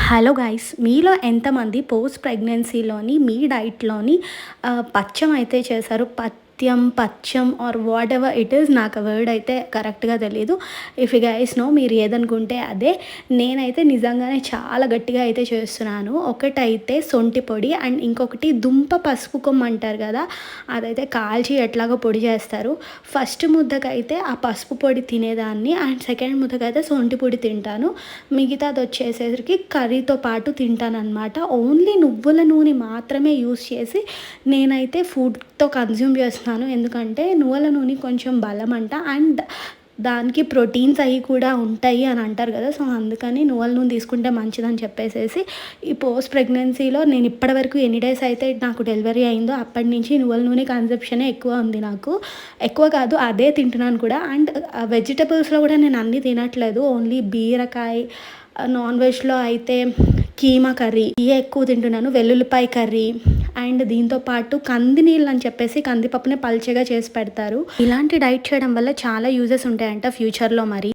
Hello guys, మీలో ఎంతమంది post ప్రెగ్నెన్సీలోని మీ డైట్‌లోని పచ్చం అయితే చేశారు? పచ్చం ఆర్ వాటెవర్ ఇట్ ఈస్, నాకు ఆ వర్డ్ అయితే కరెక్ట్‌గా తెలీదు. ఇఫ్ యూ గైస్ నో, మీరు ఏదనుకుంటే అదే. నేనైతే నిజంగానే చాలా గట్టిగా అయితే చేస్తున్నాను. ఒకటైతే సొంటి పొడి అండ్ ఇంకొకటి దుంప పసుపు కొమ్ము అంటారు కదా! అదైతే కాల్చి ఎట్లాగో పొడి చేస్తారు. ఫస్ట్ ముద్దకైతే ఆ పసుపు పొడి తినేదాన్ని అండ్ సెకండ్ ముద్దకైతే సొంటి పొడి తింటాను. మిగతాది వచ్చేసరికి కర్రీతో పాటు తింటాననమాట. ఓన్లీ నువ్వుల నూనె మాత్రమే యూజ్ చేసి నేనైతే ఫుడ్‌తో కన్జ్యూమ్ చేస్తున్నాను. ఎందుకంటే నువ్వుల నూనె కొంచెం బలమంట అండ్ దానికి ప్రోటీన్స్ అవి కూడా ఉంటాయి అని అంటారు కదా! సో, అందుకని నువ్వుల నూనె తీసుకుంటే మంచిదని చెప్పేసేసి ఈ పోస్ట్ ప్రెగ్నెన్సీలో నేను ఇప్పటివరకు ఎన్ని డేస్ అయితే నాకు డెలివరీ అయిందో అప్పటి నుంచి నువ్వుల నూనె కన్జంప్షనే ఎక్కువ ఉంది నాకు. ఎక్కువ కాదు, అదే తింటున్నాను కూడా. అండ్ వెజిటబుల్స్‌లో కూడా నేను అన్నీ తినట్లేదు. ఓన్లీ బీరకాయ, నాన్ వెజ్‌లో అయితే కీమా కర్రీ ఇవే ఎక్కువ తింటున్నాను. వెల్లుల్లిపాయ కర్రీ అండ్ దీంతో పాటు కంది నీళ్ళు అని చెప్పేసి కందిపప్పుని పల్చగా చేసి పెడతారు. ఇలాంటి డైట్ చేయడం వల్ల చాలా యూజెస్ ఉంటాయంట ఫ్యూచర్‌లో మరి.